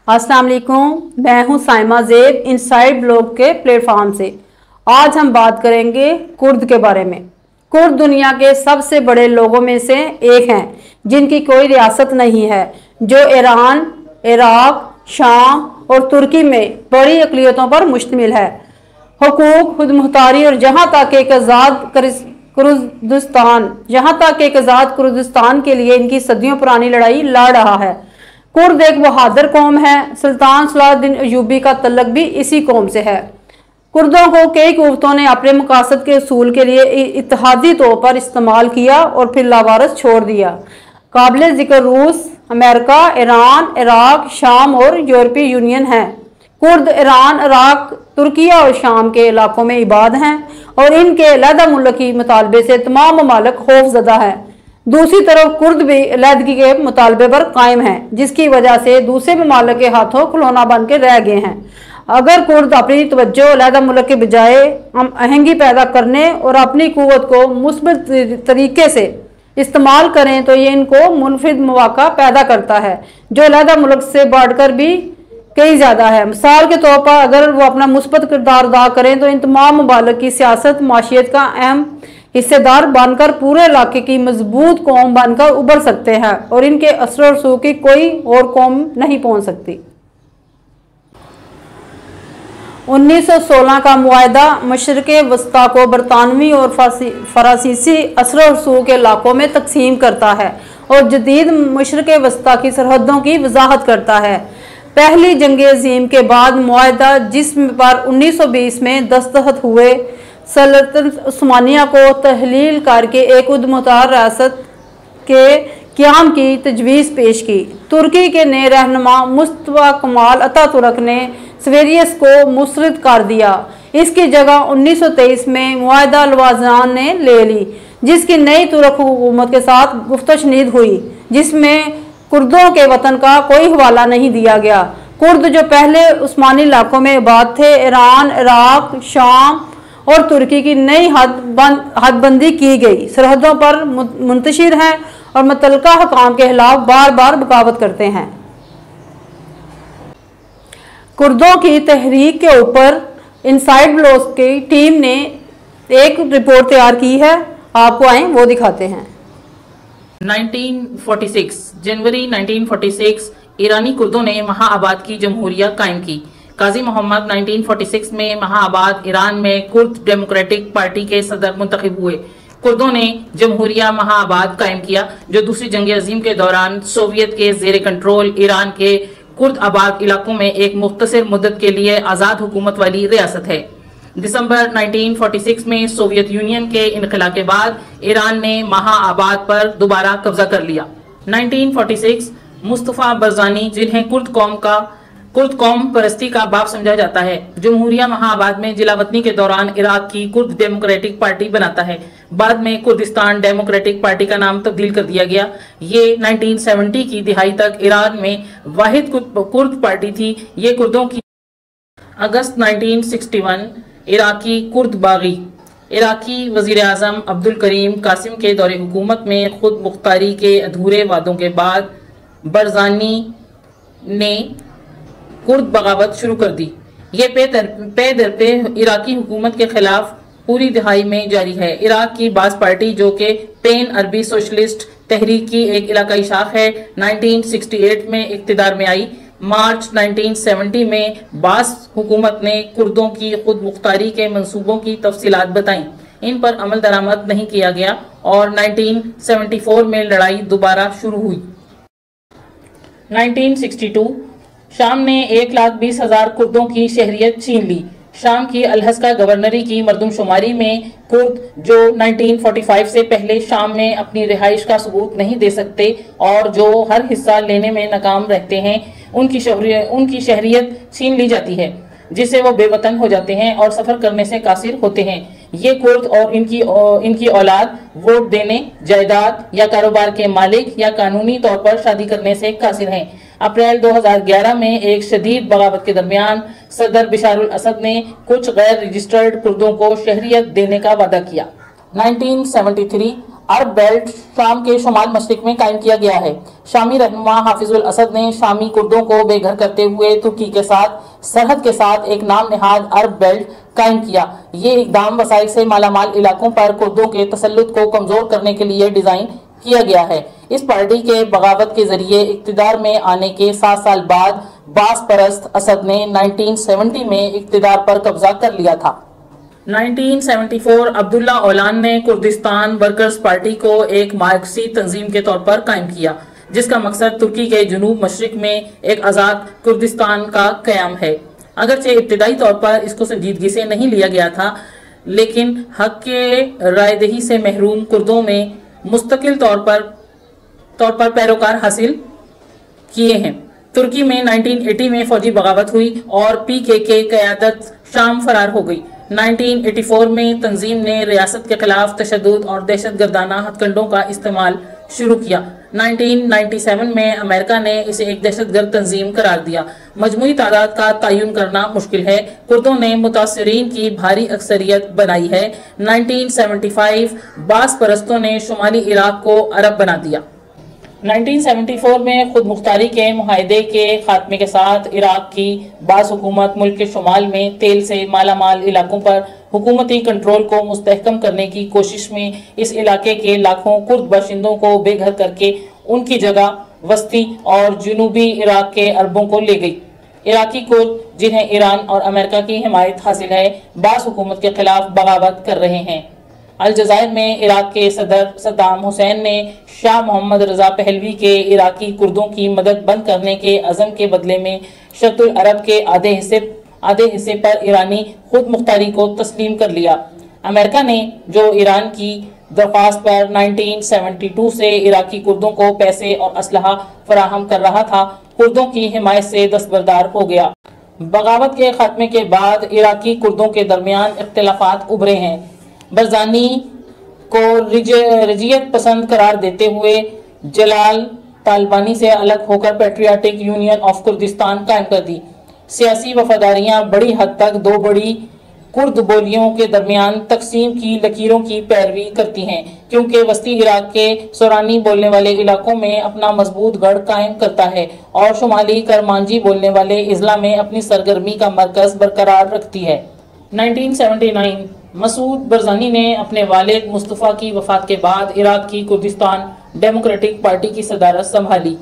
अस्सलाम वालेकुम, मैं हूं साइमा ज़ेब इनसाइड ब्लॉग के प्लेटफॉर्म से। आज हम बात करेंगे कुर्द के बारे में। कुर्द दुनिया के सबसे बड़े लोगों में से एक हैं, जिनकी कोई रियासत नहीं है, जो ईरान, इराक, शाम और तुर्की में बड़ी अक़लियतों पर मुश्तमिल है। हुकूक, खुद मुख्तारी और जहाँ तक एक आज़ाद कुर्दिस्तान के लिए इनकी सदियों पुरानी लड़ाई लड़ रहा है। कुर्द एक बहादुर कौम है। सुल्तान सलाहुद्दीन अय्यूबी का तल्लुक भी इसी कौम से है। कुर्दों को कई कुव्वतों ने अपने मकासद के उसूल के लिए इत्तेहादी तौर पर इस्तेमाल किया और फिर लावारिस छोड़ दिया। काबिल जिक्र रूस, अमेरिका, ईरान, इराक, शाम और यूरोपीय यूनियन हैं। कुर्द ईरान, इराक, तुर्किया और शाम के इलाकों में इबाद हैं और इनके अलहदा मुल्की मुतालबे से तमाम ममालिक खौफजदा हैं। दूसरी तरफ कुर्द भी अलहदगी के मुतालबे पर कायम हैं, जिसकी वजह से दूसरे ममालिक के हाथों खिलौना बन के रह गए हैं। अगर कुर्द अपनी तवज्जो अलहदा मुल्क के बजाय आहंगी पैदा करने और अपनी कुव्वत को मुस्बत तरीके से इस्तेमाल करें तो ये इनको मुनफिद मौका पैदा करता है, जो अलहदा मुल्क से बढ़कर भी कई ज़्यादा है। मिसाल के तौर पर अगर वो अपना मुस्बत किरदार अदा करें तो इन तमाम ममालिक की सियासत माशियत का अहम हिस्सेदार बनकर पूरे इलाके की मजबूत कौम बनकर उभर सकते हैं और इनके असर रसूख की कोई और कौम नहीं पहुंच सकती। 1916 का मुआहदा मशरिक़ वस्ता को बरतानवी और फ़रांसीसी असर रसूख के इलाकों में तकसीम करता है और जदीद मशरिक़ वस्ता की सरहदों की वजाहत करता है। पहली जंग अज़ीम के बाद मुआहदा, जिस पर 1920 में दस्तखत हुए, सल्तनत उस्मानिया को तहलील करके एक उद्मुख्तार रियासत के क़याम की तजवीज़ पेश की। तुर्की के नए रहनुमा मुस्तफ़ा कमाल अतातुर्क ने स्वेरियस को मुस्तरद कर दिया। इसकी जगह 1923 में मुआहदा लवाज़ान ने ले ली, जिसकी नई तुर्क हुकूमत के साथ गुफ्तशनीद हुई, जिसमें कुर्दों के वतन का कोई हवाला नहीं दिया गया। कुर्द जो पहले उस्मानी इलाकों में आबाद थे, ईरान, इराक, शाम और तुर्की की नई हदबंदी की गई सरहदों पर मुंतशिर हैं और मुतल्लिका हुकाम के खिलाफ बार बार बगावत करते हैं। कुर्दों की तहरीक के ऊपर इनसाइड ब्लॉग की टीम ने एक रिपोर्ट तैयार की है, आपको आए वो दिखाते हैं। 1946 जनवरी 1946 ईरानी कुर्दों ने महाआबाद की जमहूरिया कायम की। काजी मोहम्मद 1946 में महाआबाद ईरान में कुर्द डेमोक्रेटिक पार्टी के सदर मुंतखब हुए। कुर्दों ने जमहूरिया महाआबाद कायम किया, जो दूसरी जंग अज़ीम के दौरान सोवियत के ज़ेर कंट्रोल ईरान के कुर्द आबाद इलाकों में एक मुख्तसर मुद्दत के लिए आज़ाद हुकूमत वाली रियासत है। दिसंबर 1946 में सोवियत यूनियन के इनक़िलाब के बाद ईरान ने महाआबाद पर दोबारा कब्जा कर लिया। 1946 मुस्तफ़ा बरज़ानी, जिन्हें कुर्द कौम परस्ती का बाप समझा जाता है, जमहूरिया महाआबाद में जिलावतनी के दौरान इराक की कुर्द डेमोक्रेटिक पार्टी बनाता है। बाद में कुर्दिस्तान डेमोक्रेटिक पार्टी का नाम तब्दील कर दिया गया। ये 1970 की दिहाई तक ईरान में वाहिद कुर्द पार्टी थी। ये कुर्दों की अगस्त 1961 इराकी कुर्द बागी इराकी वजीर आज़म अब्दुल करीम कासिम के दौरे हुकूमत में खुद मुख्तारी के अधूरे वादों के बाद बरज़ानी ने कुर्द बगावत शुरू कर दी। ये पे दर पे इराकी हुकूमत के खिलाफ पूरी दिहाई में जारी है। इराक की बास पार्टी, जो कि पैन अरबी सोशलिस्ट तहरीक की एक इलाकाई शाख है, 1968 में इक़्तिदार में आई। मार्च 1970 में बास हुकूमत ने कुर्दों की खुद मुख्तारी के मंसूबों की तफसीलात बताई। इन पर अमल दरामद नहीं किया गया और 1974 में लड़ाई दोबारा शुरू हुई। 1962 शाम ने 1,20,000 कुर्दों की शहरियत छीन ली। शाम की अलहस्का गवर्नरी की मरदमशुमारी में कुर्द, जो 1945 से पहले शाम में अपनी रिहाइश का सबूत नहीं दे सकते और जो हर हिस्सा लेने में नाकाम रहते हैं, उनकी शहरियत छीन ली जाती है, जिससे वो बेवतन हो जाते हैं और सफर करने से कासिर होते हैं। ये कुर्द और इनकी औलाद वोट देने, जायदाद या कारोबार के मालिक या कानूनी तौर पर शादी करने से कासिर हैं। अप्रैल 2011 में एक शदीद बगावत के दरमियान सदर बशारुल असद ने कुछ गैर रजिस्टर्ड कुर्दों को शहरियत देने का वादा किया। 1973 عرب بیلٹ شام کے شمال مشرق میں قائم کیا گیا ہے۔ شامی رہنما حافظ الاسد نے شامی کردوں کو بے گھر کرتے ہوئے ترکی کے ساتھ سرحد کے ساتھ ایک نام نہاد عرب بیلٹ قائم کیا۔ یہ اقدام وسائل سے مالا مال علاقوں پر کردوں کے تسلط کو کمزور کرنے کے لیے ڈیزائن کیا گیا ہے۔ اس پارٹی کے بغاوت کے ذریعے اقتدار میں آنے کے 7 سال بعد باس پرست اسد نے 1970 میں اقتدار پر قبضہ کر لیا تھا۔ 1974 عبداللہ اولان نے کردستان ورکرز پارٹی کو ایک مارکسی تنظیم کے طور پر قائم کیا، جس کا مقصد ترکی کے جنوب مشرق میں ایک آزاد کردستان کا قیام ہے۔ اگرچہ ابتدائی طور پر اس کو سنجیدگی سے نہیں لیا گیا تھا، لیکن حق کے رائے دہی سے محروم کردوں میں مستقل طور پر پیروکار حاصل کیے ہیں۔ ترکی میں 1980 میں فوجی بغاوت ہوئی اور PKK قیادت شام فرار ہو گئی۔ 1984 میں تنظیم نے ریاست کے خلاف تشدد اور دہشت گردانہ ہتھ کنڈوں کا استعمال شروع کیا۔ 1997 میں امریکہ نے اسے ایک دہشت گرد تنظیم قرار دیا۔ مجموعی تعداد کا تعین کرنا مشکل ہے۔ کردوں نے متاثرین کی بھاری اکثریت بنائی ہے۔ 1975 باس پرستوں نے شمالی عراق کو عرب بنا دیا۔ 1974 میں خود مختاری کے معاہدے کے خاتمے کے ساتھ عراق کی باس حکومت ملک کے شمال میں تیل سے مالا مال علاقوں پر حکومتی کنٹرول کو مستحکم کرنے کی کوشش میں اس علاقے کے لاکھوں کرد باشندوں کو بے گھر کر کے ان کی جگہ وسطی اور جنوبی عراق کے عربوں کو لے گئی۔ عراقی کرد جنہیں ایران اور امریکہ کی حمایت حاصل ہے، باس حکومت کے خلاف بغاوت کر رہے ہیں۔ الجزائر میں عراق کے صدر صدام حسین نے شاہ محمد رضا پہلوی کے عراقی کردوں کی مدد بند کرنے کے عزم کے بدلے میں شرق العرب کے آدھے حصے پر ایرانی خود مختاری کو تسلیم کر لیا۔ امریکہ نے جو ایران کی درخواست پر 1972 سے عراقی کردوں کو پیسے اور اسلحہ فراہم کر رہا تھا، کردوں کی حمایت سے دستبردار ہو گیا۔ بغاوت کے خاتمے کے بعد عراقی کردوں کے درمیان اختلافات ابھرے ہیں۔ برزانی کو رجعیت پسند قرار دیتے ہوئے جلال طالبانی سے الگ ہو کر پیٹریاٹک یونین آف کردستان قائم کر دی۔ سیاسی وفاداریاں بڑی حد تک دو بڑی کرد بولیوں کے درمیان تقسیم کی لکیروں کی پیروی کرتی ہیں، کیونکہ وسطی عراق کے سورانی بولنے والے علاقوں میں اپنا مضبوط گڑھ قائم کرتا ہے اور شمالی کرمانجی بولنے والے اضلاع میں اپنی سرگرمی کا مرکز برقرار رکھتی ہے۔ 1979 مسعود برزانی نے اپنے والد مصطفیٰ کی وفات کے بعد عراق کی کردستان ڈیموکریٹک پارٹی کی صدارت سنبھالی۔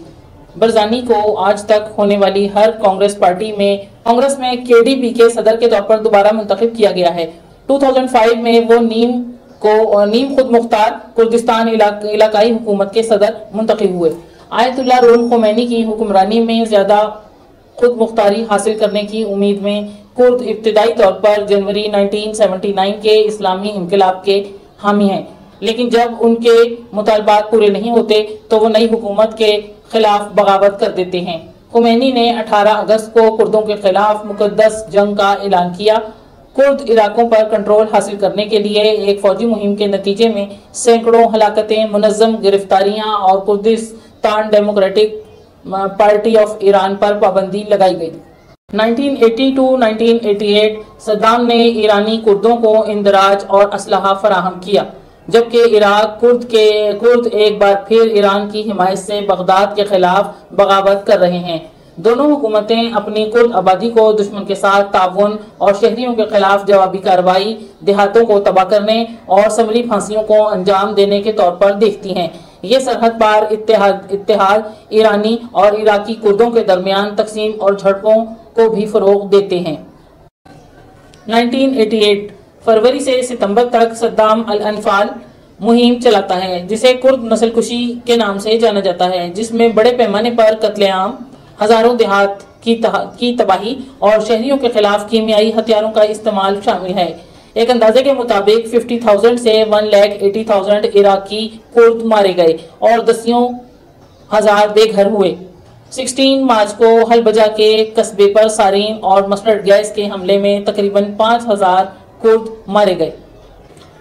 برزانی کو آج تک ہونے والی ہر کانگریس میں KDP کے صدر کے طور پر دوبارہ منتخب کیا گیا ہے۔ 2005 میں وہ نیم خود مختار کردستان علاقائی حکومت کے صدر منتخب ہوئے۔ آیت اللہ روح خمینی کی حکمرانی میں زیادہ خود مختاری حاصل کرنے کی امید میں کرد ابتدائی طور پر جنوری 1979 کے اسلامی انقلاب کے حامی ہیں، لیکن جب ان کے مطالبات پورے نہیں ہوتے تو وہ نئی حکومت کے خلاف بغاوت کر دیتے ہیں۔ خمینی نے 18 اگست کو کردوں کے خلاف مقدس جنگ کا اعلان کیا۔ کرد علاقوں پر کنٹرول حاصل کرنے کے لیے ایک فوجی مہم کے نتیجے میں سینکڑوں ہلاکتیں، منظم گرفتاریاں اور Kurdistan democratic party of Iran پر پابندی لگائی گئی۔ 1980-1988 صدام نے ایرانی کردوں کو اندراج اور اسلحہ فراہم کیا، جبکہ عراق کرد ایک بار پھر ایران کی حمایت سے بغداد کے خلاف بغاوت کر رہے ہیں۔ دونوں حکومتیں اپنی کرد آبادی کو دشمن کے ساتھ تعاون اور شہریوں کے خلاف جوابی کارروائی، دیہاتوں کو تباہ کرنے اور سمری پھانسیوں کو انجام دینے کے طور پر دیکھتی ہیں۔ یہ سرحد پار اتحاد ایرانی اور عراقی کردوں کے درمیان تقسیم اور جھڑپوں کو بھی فروغ دیتے ہیں۔ 1988 فروری سے ستمبر تک صدام الانفال مہم چلاتا ہے، جسے کرد نسل کشی کے نام سے جانا جاتا ہے، جس میں بڑے پیمانے پر قتل عام، ہزاروں دیہات کی تباہی اور شہریوں کے خلاف کیمیائی ہتھیاروں کا استعمال شامل ہے۔ ایک اندازے کے مطابق 50,000 سے 1,80,000 عراقی کرد مارے گئے اور دسیوں ہزار بے گھر ہوئے۔ 16 مارچ کو حلبجہ کے قصبے پر سارین اور مسٹرڈ گیس کے حملے میں تقریباً 5,000 کرد مارے گئے۔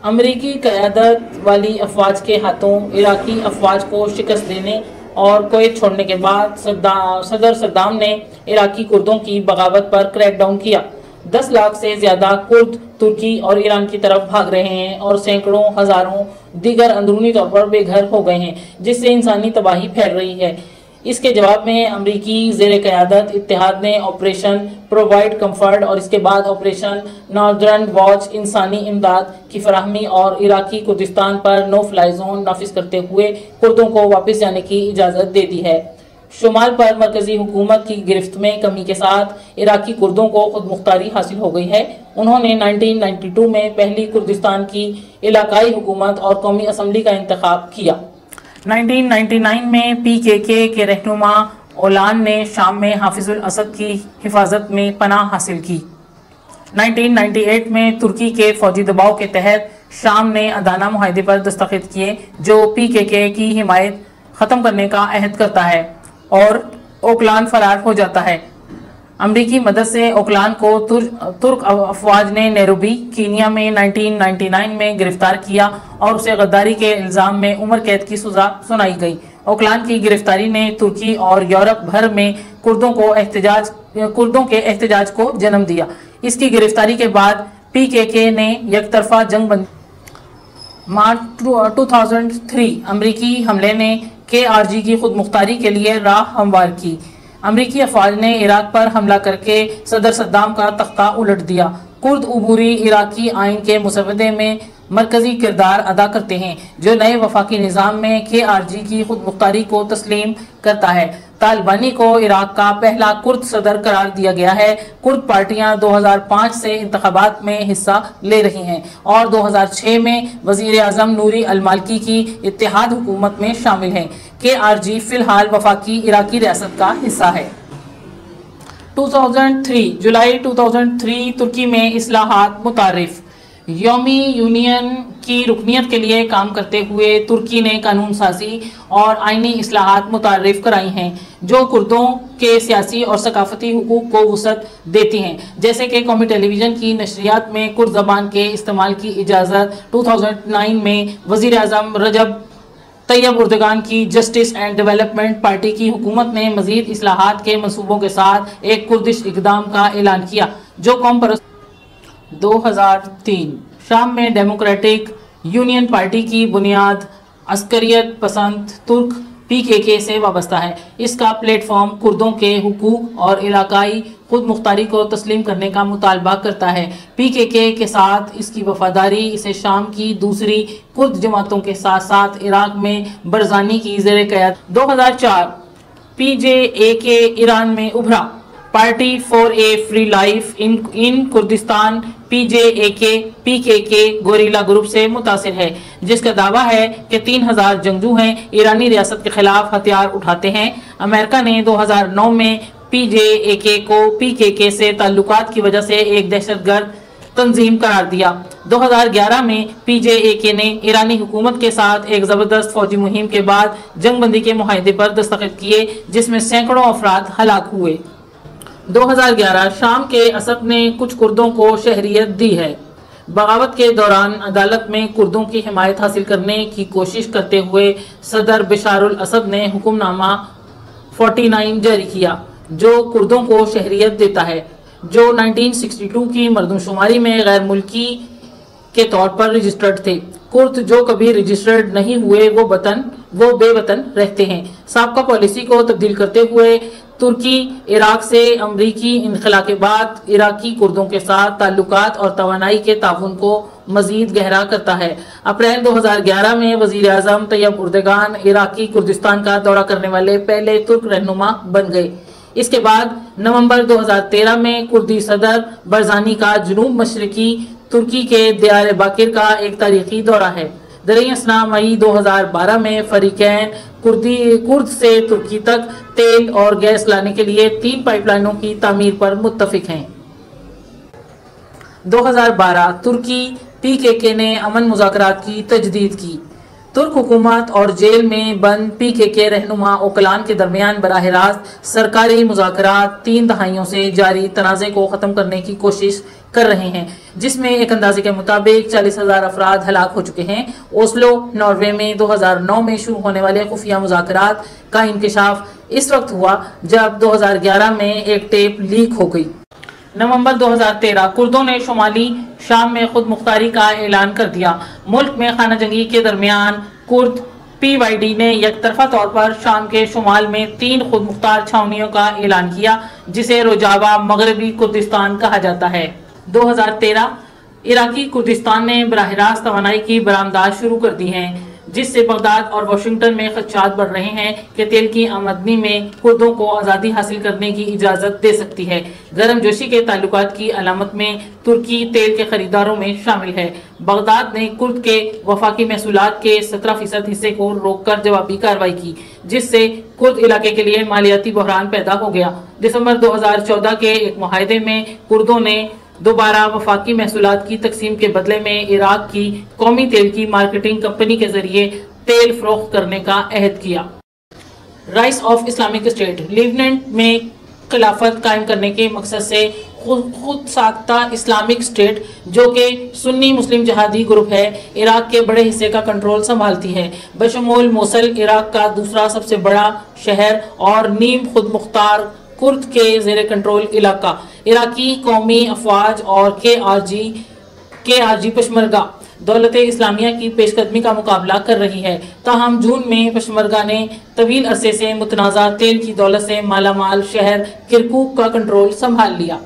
امریکی قیادت والی افواج کے ہاتھوں عراقی افواج کو شکست دینے اور کویت چھوڑنے کے بعد صدر صدام نے عراقی کردوں کی بغاوت پر کریک ڈاؤن کیا۔ 10 लाख से ज्यादा कुर्द तुर्की और ईरान की तरफ भाग रहे हैं और सैकड़ों हजारों दीगर अंदरूनी तौर पर बेघर हो गए हैं, जिससे इंसानी तबाही फैल रही है। इसके जवाब में अमरीकी ज़ेरे क़यादत इत्तेहाद ने ऑपरेशन प्रोवाइड कम्फर्ट और इसके बाद ऑपरेशन नॉर्दर्न वॉच इंसानी इमदाद की फराहमी और इराकी कुर्दिस्तान पर नो फ्लाई जोन नाफिज करते हुए कुर्दों को वापस जाने की इजाज़त दे दी है। शुमाल पर मरकजी हुकूमत की गिरफ्त में कमी के साथ इराकी कुर्दों को खुद मुख्तारी हासिल हो गई है। उन्होंने 1992 में पहली कुर्दिस्तान की इलाकाई हुकूमत और कौमी असम्बली का इंतखाब किया। 1999 में पीकेके के रहनुमा ओलान ने शाम में हाफिजुल असद की हिफाजत में पनाह हासिल की। 1998 में तुर्की के फौजी दबाव के तहत शाम ने अदाना मुआहदे पर दस्तखत किए, जो पीकेके की हिमायत ख़त्म करने का अहद करता है और ओकलान फरार हो जाता है। अमरीकी मदद से ओकलान को तुर्क अफवाज ने नैरोबी कीनिया में 1999 में गिरफ्तार किया और उसे गद्दारी के इल्ज़ाम में उम्र कैद की सज़ा सुनाई गई। ओकलान की गिरफ्तारी ने तुर्की और यूरोप भर में कुर्दों के एहतजाज को जन्म दिया। इसकी गिरफ्तारी के बाद पीकेके ने यकतरफा जंग बंदी। मार्च 2003 अमरीकी हमले ने KRG की खुद मुख्तारी के लिए राह हमवार की। अमरीकी अफवाज ने इराक पर हमला करके सदर सद्दाम का तख्ता उलट दिया। कुर्द उबूरी इराकी आइन के मुसवदे में मरकजी किरदार अदा करते हैं, जो नए वफाकी निज़ाम में KRG की खुद मुख्तारी को तस्लीम करता है। तालिबानी को इराक का पहला कुर्द सदर करार दिया गया है। कुर्द पार्टियां 2005 से इंतखाबात में हिस्सा ले रही हैं और 2006 में वजीर आजम नूरी अल-मालिकी की इत्तेहाद हुकूमत में शामिल हैं। KRG फिलहाल वफाकी इराकी रियासत का हिस्सा है। 2003 जुलाई 2003 तुर्की में इस्लाहात मुतारिफ। यौमी यूनियन की रुकनीत के लिए काम करते हुए तुर्की ने कानून साजी और आइनी इस्लाहात मुतारिफ कराई हैं, जो कुर्दों के सियासी और सकाफती हुकूक को वुसअत देती हैं, जैसे कि कौमी टेलीविज़न की नशरियात में कुर्द ज़बान के इस्तेमाल की इजाज़त। 2009 में वज़ीर आज़म रजब तैयब उर्दगान की जस्टिस एंड डेवलपमेंट पार्टी की हुकूमत ने मजीद इस्लाहात के मंसूबों के साथ एक कुर्दिश इक़दाम का ऐलान किया, जो कौम परस्त। 2003 शाम में डेमोक्रेटिक यूनियन पार्टी की बुनियाद अस्करियत पसंद तुर्क पीकेके से वाबस्ता है। इसका प्लेटफॉर्म कुर्दों के हुकूक और इलाकाई खुद मुख्तारी को तस्लीम करने का मुतालबा करता है। पीकेके के साथ इसकी वफादारी इसे शाम की दूसरी कुर्द जमातों के साथ साथ इराक में बरजानी की ज़ेरे क़यादत। 2004 PJAK ईरान में उभरा। Party for a free life in Kurdistan PJAK PKK gorilla group से मुतासिर है, जिसका दावा है कि 3000 जंगजू हैं, ईरानी रियासत के खिलाफ हथियार उठाते हैं। अमेरिका ने 2009 में PJAK को PKK से ताल्लुकात की वजह से एक दहशतगर्द तंजीम करार दिया। 2011 में PJAK ने ईरानी हुकूमत के साथ एक ज़बरदस्त फौजी मुहिम के बाद जंग बंदी के मुआहदे पर दस्तखत किए, जिसमें सैकड़ों अफराद हलाक हुए। 2011 शाम के असद ने कुछ कुर्दों को शहरियत दी है। बगावत के दौरान अदालत में कुर्दों की हिमायत हासिल करने की कोशिश करते हुए सदर बशारुल असद ने हुक्मनामा 49 जारी किया, जो कुर्दों को शहरियत देता है, जो 1962 की मर्दमशुमारी में गैर मुल्की के तौर पर रजिस्टर्ड थे। कुर्द जो कभी रजिस्टर्ड नहीं हुए वो बेवतन रहते हैं। साबका पॉलिसी को तब्दील करते हुए तुर्की इराक से अमरीकी इनखला के बाद इराकी कुर्दों के साथ ताल्लुकात और तवानाई के ताउन को मजीद गहरा करता है। अप्रैल 2011 में वजीर आजम तैयब उर्दगान इराकी कुर्दिस्तान का दौरा करने वाले पहले तुर्क रहनुमा बन गए। इसके बाद नवंबर 2013 में कुर्दी सदर बरजानी का जुनूब मशरकी तुर्की के दियार बाकिर का एक तारीखी दौरा है। दरअसल मई 2012 में फरीकैन कुर्द से तुर्की तक तेल और गैस लाने के लिए 3 पाइपलाइनों की तामीर पर मुत्तफिक हैं। 2012 तुर्की PKK ने अमन मुज़ाकरात की तजदीद की। तुर्क हुकूमत और जेल में बंद PKK रहनुमा ओकलान के दरमियान बराह रास्त सरकारी मुज़ाकरात 3 दहाइयों से जारी तनाज़े को ख़त्म करने की कोशिश कर रहे हैं, जिसमें एक अंदाजे के मुताबिक 40,000 अफराद हलाक हो चुके हैं। ओस्लो नॉर्वे में 2009 में शुरू होने वाले खुफिया मुज़ाकरात का इंकशाफ इस वक्त हुआ जब 2011 में एक टेप लीक हो गई। नवंबर 2013 कुर्दों ने शुमाली शाम में खुद मुख्तारी का ऐलान कर दिया। मुल्क में खाना जंगी के दरमियान कुर्द PYD ने यकतरफा तौर पर शाम के शुमाल में 3 खुद मुख्तार छावनियों का ऐलान किया, जिसे रोजावा मगरबी कुर्दिस्तान कहा जाता है। 2013 इराकी कुर्दिस्तान ने बराह रास्त तवानाई की बरामदात शुरू कर दी हैं, जिससे बगदाद और वाशिंगटन में खदशात बढ़ रहे हैं कि तेल की आमदनी में कुर्दों को आज़ादी हासिल करने की इजाज़त दे सकती है। गर्म जोशी के ताल्लुकात की अलामत में तुर्की तेल के खरीदारों में शामिल है। बगदाद ने कुर्द के वफाकी महसूलात के 17% हिस्से को रोककर जवाबी कार्रवाई की, जिससे कुर्द इलाके के लिए मालियाती बहरान पैदा हो गया। दिसंबर 2014 के एक मुआहदे में कुर्दों ने दोबारा वफाकी महसूलात की तकसीम के बदले में इराक की कौमी तेल की मार्केटिंग कंपनी के जरिए तेल फरोख्त करने का अहद किया। Rice of Islamic state Lebanon में खिलाफत कायम करने के मकसद से खुद साख्ता इस्लामिक स्टेट, जो कि सुन्नी मुस्लिम जहादी ग्रुप है, इराक के बड़े हिस्से का कंट्रोल संभालती है। बशमूल मोसल इराक का दूसरा सबसे बड़ा शहर और नीम खुद मुख्तार कुर्द के ज़ेरे कंट्रोल इलाका। इराकी कौमी अफवाज और KRG पशमरगा दौलत इस्लामिया की पेशकदमी का मुकाबला कर रही है। ताहम जून में पशमरगा ने तवील अरसे से मुतनाज़ा तेल की दौलत से मालामाल शहर किरकुक का कंट्रोल संभाल लिया।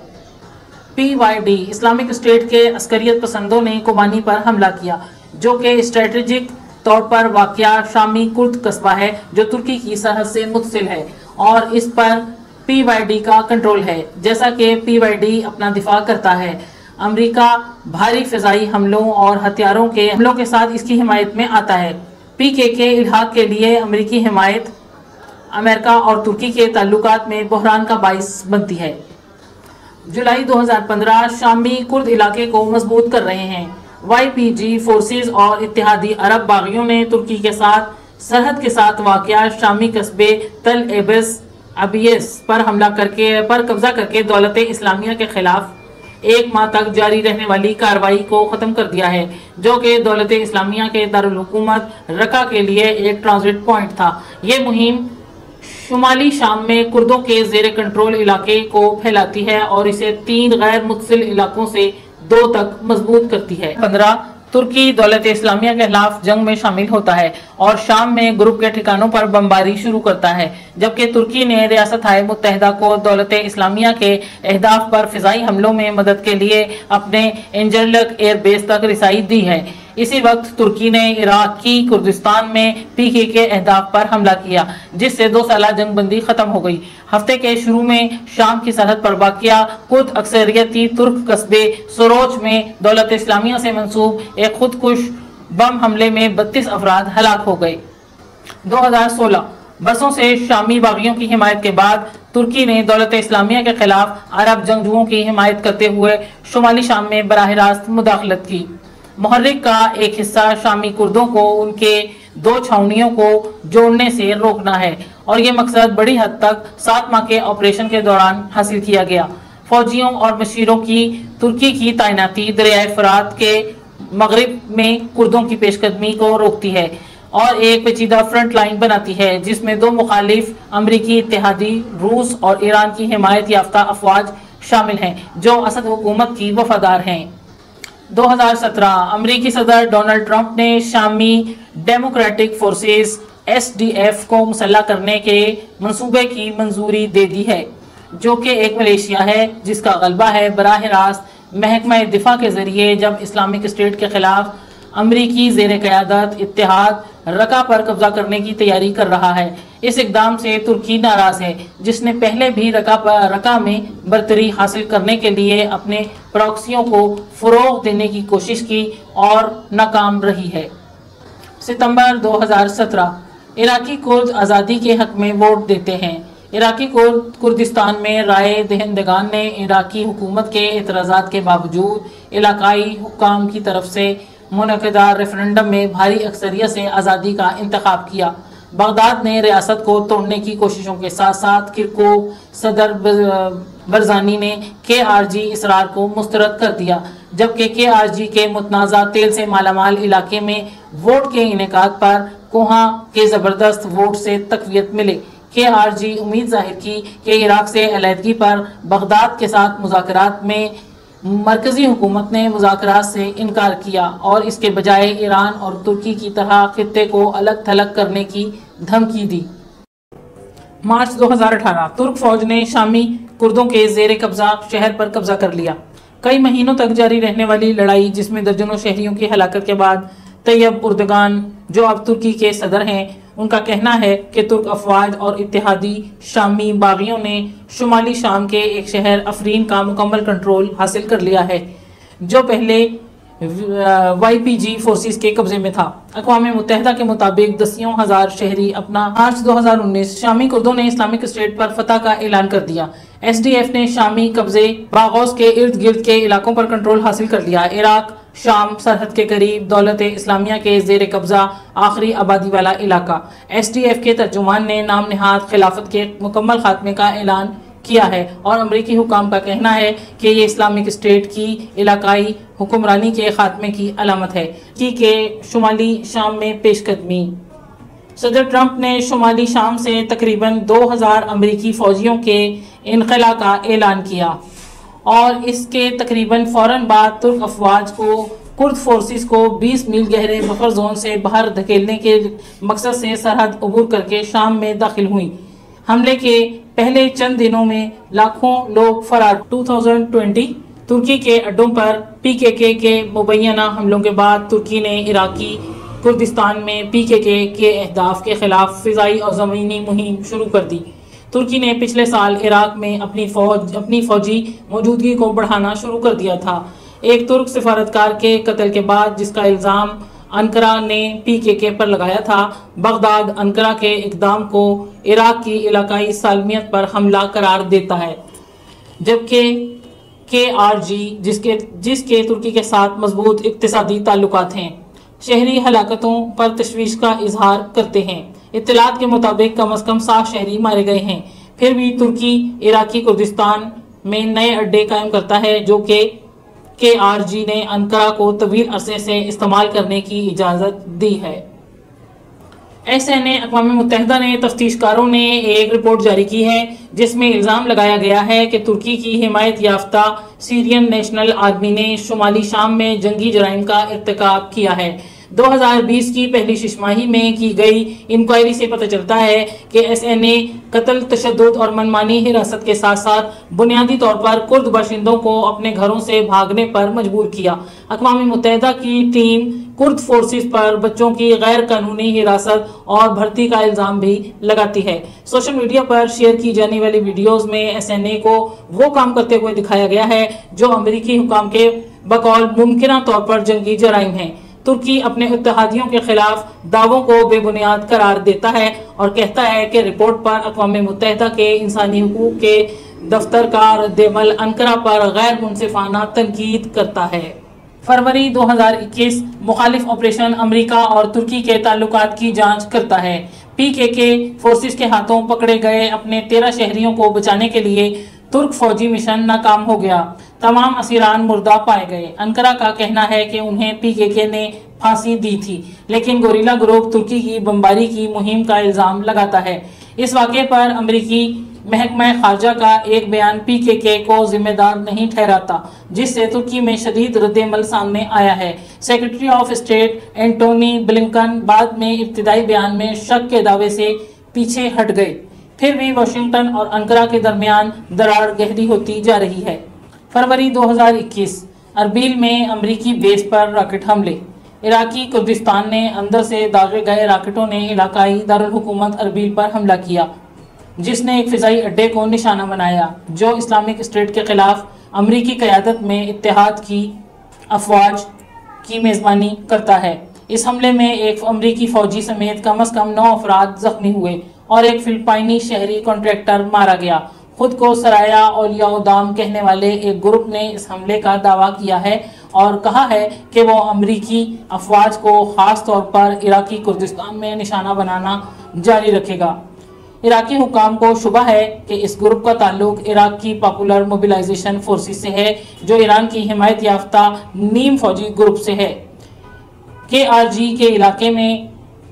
PYD इस्लामिक स्टेट के अस्करियत पसंदों ने कोबानी पर हमला किया, जो कि स्ट्रेटेजिक तौर पर वाक़या शामी कुर्द कस्बा है, जो तुर्की की सरहद से मुत्सिल है और इस पर PYD का कंट्रोल है। जैसा कि PYD अपना दिफा करता है, अमेरिका भारी फ़िज़ाई हमलों और हथियारों के हमलों के साथ इसकी हिमायत में आता है। PKK इल्हाक के लिए अमेरिकी हिमायत अमेरिका और तुर्की के ताल्लुकात में बहरान का बाइस बनती है। जुलाई 2015 शामी कुर्द इलाके को मजबूत कर रहे हैं। YPG फोर्सेस और इत्तेहादी अरब बागियों ने तुर्की के साथ सरहद के साथ वाक़या शामी कस्बे तल अबीस पर कब्जा करके दौलत इस्लामिया के खिलाफ 1 माह तक जारी रहने वाली कार्रवाई को ख़त्म कर दिया है, जो कि दौलत इस्लामिया के दारुल हुकूमत रका के लिए एक ट्रांजिट पॉइंट था। ये मुहिम शुमाली शाम में कुर्दों के ज़ेरे कंट्रोल इलाके को फैलाती है और इसे 3 गैर मुत्सिल इलाकों से 2 तक मजबूत करती है। 15 तुर्की दौलत इस्लामिया के खिलाफ जंग में शामिल होता है और शाम में ग्रुप के ठिकानों पर बमबारी शुरू करता है, जबकि तुर्की ने रियासत-ए मुत्तहिदा को दौलत इस्लामिया के अहदाफ पर फ़िज़ाई हमलों में मदद के लिए अपने एंजरलक एयर बेस तक रिसाई दी है। इसी वक्त तुर्की ने इराक की कुर्दिस्तान में PKK के अहदाफ पर हमला किया, जिससे 2 साला जंग बंदी खत्म हो गई। हफ्ते के शुरू में शाम की सरहद पर वाक़या कुर्द अक्सरियती तुर्क कस्बे सरोच में दौलत इस्लामिया से मंसूब एक खुदकुश बम हमले में 32 अफराद हलाक हो गए। 2016 बरसों से शामी बागियों की हिमायत के बाद तुर्की ने दौलत इस्लामिया के खिलाफ अरब जंगजुओं की हिमायत करते हुए शुमाली शाम में बराह रास्त मुदाखलत की। मुहर्रिक का एक हिस्सा शामी कुर्दों को उनके 2 छावनियों को जोड़ने से रोकना है और ये मकसद बड़ी हद तक 7 माह के ऑपरेशन के दौरान हासिल किया गया। फौजियों और मशीरों की तुर्की की तैनाती दरियाए फरात के मगरिब में कुर्दों की पेशकदमी को रोकती है और एक पेचीदा फ्रंट लाइन बनाती है, जिसमें 2 मुखालिफ अमरीकी इत्तेहादी रूस और ईरान की हिमायत याफ्ता अफवाज शामिल हैं, जो असद हुकूमत की वफादार हैं। 2017 अमरीकी सदर डोनाल्ड ट्रंप ने शामी डेमोक्रेटिक फोर्सेस SDF को मुसल्लह करने के मंसूबे की मंजूरी दे दी है, जो कि एक मलेशिया है जिसका गलबा है बराह रास्त महकमा दिफा के जरिए जब इस्लामिक स्टेट के खिलाफ अमरीकी ज़ेर क़यादत इत्तेहाद रका पर कब्जा करने की तैयारी कर रहा है। इस इकदाम से तुर्की नाराज है, जिसने पहले भी रका में बरतरी हासिल करने के लिए अपने प्रॉक्सियों को फ़रोग़ देने की कोशिश की और नाकाम रही है। सितंबर 2017 इराकी कुर्द आज़ादी के हक में वोट देते हैं। इराकी कुर्दिस्तान में राय दहिंदगान ने इराकी हुकूमत के एतराज़ात के बावजूद इलाकाई हुक्काम की तरफ से मुनक़दा रेफरेंडम में भारी अक्सरियत से आज़ादी का इंतखाब किया। बगदाद ने रियासत को तोड़ने की कोशिशों के साथ साथ किरकुक सदर बरज़ानी ने KRG इसरार को मुस्तरद कर दिया, जबकि KRG के मुतनाज़ा तेल से मालामाल इलाके में वोट के इनेकाद पर कोहा के ज़बरदस्त वोट से तक़वियत मिले। KRG امید ظاہر کی کہ عراق سے علیحدگی پر بغداد کے ساتھ مذاکرات میں مرکزی حکومت نے مذاکرات سے انکار کیا اور اس کے بجائے ایران اور ترکی کی طرح خطے کو الگ تھلگ کرنے کی دھمکی دی۔ مارچ 2018 ترک فوج نے شامی کردوں کے زیر قبضہ شہر پر قبضہ کر لیا۔ کئی مہینوں تک جاری رہنے والی لڑائی جس میں درجنوں شہریوں کی ہلاکت کے بعد طیب اردگان جو اب ترکی کے صدر ہیں ان کا کہنا ہے کہ ترک افواج اور اتحادی شامی باغیوں نے شمالی شام کے ایک شہر افرین کا مکمل کنٹرول حاصل کر لیا ہے جو پہلے YPG فورسز کے قبضے میں تھا۔ اقوام متحدہ کے مطابق دسیوں ہزار شہری اپنا مارچ 2019 شامی کردوں نے اسلامک اسٹیٹ پر فتح کا اعلان کر دیا۔ SDF نے شامی قبضے باغوس کے ارد گرد کے علاقوں پر کنٹرول حاصل کر لیا۔ عراق شام سرحد کے قریب دولت اسلامیہ کے زیر قبضہ آخری آبادی والا علاقہ۔ SDF کے ترجمان نے نام نہاد خلافت کے مکمل خاتمے کا اعلان کیا ہے اور امریکی حکام کا کہنا ہے کہ یہ اسلامک اسٹیٹ کی علاقائی حکمرانی کے خاتمے کی علامت ہے کہ شمالی شام میں پیش قدمی۔ صدر ٹرمپ نے شمالی شام سے تقریباً 2000 امریکی فوجیوں کے انخلا کا اعلان کیا اور اس کے تقریباً فوراً بعد ترک افواج کو کرد فورسز کو 20 میل گہرے بفر زون سے باہر دھکیلنے کے مقصد سے سرحد عبور کر کے شام میں داخل ہوئی۔ حملے کے پہلے چند دنوں میں لاکھوں لوگ فرار۔ 2020 ترکی کے اڈوں پر PKK کے مبینہ حملوں کے بعد ترکی نے عراقی کردستان میں PKK کے اہداف کے خلاف فضائی اور زمینی مہم شروع کر دی۔ ترکی نے پچھلے سال عراق میں اپنی فوجی موجودگی کو بڑھانا شروع کر دیا تھا۔ ایک ترک سفارتکار کے قتل کے بعد جس کا الزام انقرہ نے PKK پر لگایا تھا، بغداد انقرہ کے اقدام کو عراق کی علاقائی سالمیت پر حملہ قرار دیتا ہے، جبکہ KRG جس کے ترکی کے ساتھ مضبوط اقتصادی تعلقات ہیں، شہری ہلاکتوں پر تشویش کا اظہار کرتے ہیں۔ اطلاعات کے مطابق کم از کم 7 شہری مارے گئے ہیں۔ پھر بھی ترکی عراقی کردستان میں نئے اڈے قائم کرتا ہے جو کہ KRG نے انقرہ کو طویل عرصے سے استعمال کرنے کی اجازت دی ہے۔ SNA اقوام متحدہ نے تفتیشکاروں نے ایک رپورٹ جاری کی ہے جس میں الزام لگایا گیا ہے کہ ترکی کی حمایت یافتہ سیرین نیشنل آرمی نے شمالی شام میں جنگی جرائم کا ارتکاب کیا ہے۔ 2020 کی پہلی شش ماہی میں کی گئی انکوائری سے پتہ چلتا ہے کہ SNA قتل، تشدد اور منمانی حراست کے ساتھ ساتھ بنیادی طور پر کرد باشندوں کو اپنے گھروں سے بھاگنے پر مجبور کیا۔ اقوام متحدہ کی ٹیم کرد فورسز پر بچوں کی غیر قانونی حراست اور بھرتی کا الزام بھی لگاتی ہے۔ سوشل میڈیا پر شیئر کی جانے والی ویڈیوز میں SNA کو وہ کام کرتے ہوئے دکھایا گیا ہے جو امریکی حکام کے بقول ممکنہ طور پر جنگی جرائم ہیں۔ ترکی اپنے اتحادیوں کے خلاف دعووں کو بے بنیاد قرار دیتا ہے اور کہتا ہے کہ رپورٹ پر اقوام متحدہ کے انسانی حقوق کے دفتر کا رد عمل انقرہ پر غیر منصفانہ تنقید کرتا ہے۔ فروری 2021 مخالف آپریشن امریکہ اور ترکی کے تعلقات کی جانچ کرتا ہے۔ PKK فورسز کے ہاتھوں پکڑے گئے اپنے 13 شہریوں کو بچانے کے لیے ترک فوجی مشن ناکام ہو گیا۔ تمام اسیران مردہ پائے گئے۔ انقرہ کا کہنا ہے کہ انہیں PKK نے پھانسی دی تھی، لیکن گوریلا گروپ ترکی کی بمباری کی مہم کا الزام لگاتا ہے۔ اس واقعے پر امریکی محکمہ خارجہ کا ایک بیان PKK کو ذمہ دار نہیں ٹھہراتا، جس سے ترکی میں شدید رد عمل سامنے آیا ہے۔ Secretary of state Antony Blinken بعد میں ابتدائی بیان میں شک کے دعوے سے پیچھے ہٹ گئے۔ پھر بھی واشنگٹن اور انقرہ کے درمیان دراڑ گہری ہوتی جا رہی ہے۔ فروری 2021 اربیل میں امریکی بیس پر راکٹ حملے۔ عراقی کردستان نے اندر سے داغے گئے راکٹوں نے علاقائی دارالحکومت اربیل پر حملہ کیا، جس نے ایک فضائی اڈے کو نشانہ بنایا جو اسلامک اسٹیٹ کے خلاف امریکی قیادت میں اتحاد کی افواج کی میزبانی کرتا ہے۔ اس حملے میں ایک امریکی فوجی سمیت کم از کم 9 افراد زخمی ہوئے اور ایک فلپائنی شہری کانٹریکٹر مارا گیا۔ خود کو سرایا اولیاء دام کہنے والے ایک گروپ نے اس حملے کا دعویٰ کیا ہے اور کہا ہے کہ وہ امریکی افواج کو خاص طور پر عراقی کردستان میں نشانہ بنانا جاری رکھے گا۔ عراقی حکام کو شبہ ہے کہ اس گروپ کا تعلق عراق کی پاپولر موبلائزیشن فورسز سے ہے جو ایران کی حمایت یافتہ نیم فوجی گروپ سے ہے۔ KRG کے علاقے میں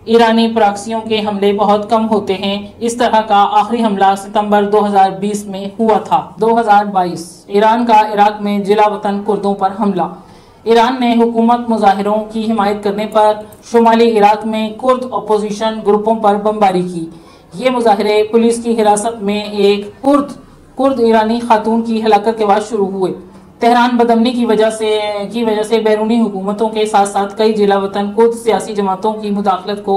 ایرانی پراکسیوں کے حملے بہت کم ہوتے ہیں۔ اس طرح کا آخری حملہ ستمبر 2020 میں ہوا تھا۔ 2022 ایران کا عراق میں جلا وطن کردوں پر حملہ۔ ایران نے حکومت مظاہروں کی حمایت کرنے پر شمالی عراق میں کرد اپوزیشن گروپوں پر بمباری کی۔ یہ مظاہرے پولیس کی حراست میں ایک کرد ایرانی خاتون کی ہلاکت کے بعد شروع ہوئے۔ تہران بدامنی کی وجہ سے بیرونی حکومتوں کے ساتھ ساتھ کئی جلا وطن کرد سیاسی جماعتوں کی مداخلت کو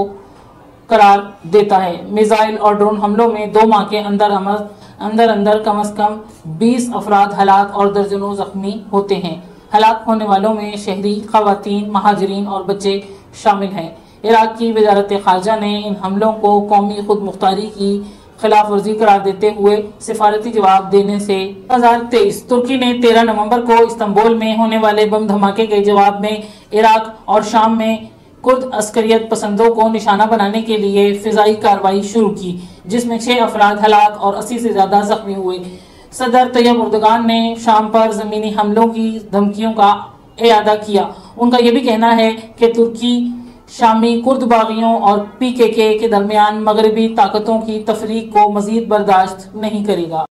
قرار دیتا ہے۔ میزائل اور ڈرون حملوں میں 2 ماہ کے اندر کم از کم 20 افراد ہلاک اور درجنوں زخمی ہوتے ہیں۔ ہلاک ہونے والوں میں شہری، خواتین، مہاجرین اور بچے شامل ہیں۔ عراق کی وزارت خارجہ نے ان حملوں کو قومی خود مختاری کی خلاف ورزی قرار دیتے ہوئے سفارتی جواب دینے سے 2023 ترکی نے 13 نومبر کو استنبول میں ہونے والے بم دھماکے کے جواب میں عراق اور شام میں کرد عسکریت پسندوں کو نشانہ بنانے کے لیے فضائی کارروائی شروع کی، جس میں 6 افراد ہلاک اور 80 سے زیادہ زخمی ہوئے۔ صدر طیب اردگان نے شام پر زمینی حملوں کی دھمکیوں کا اعادہ کیا۔ ان کا یہ بھی کہنا ہے کہ ترکی شامی کرد باغیوں اور PKK کے درمیان مغربی طاقتوں کی تفریق کو مزید برداشت نہیں کرے گا۔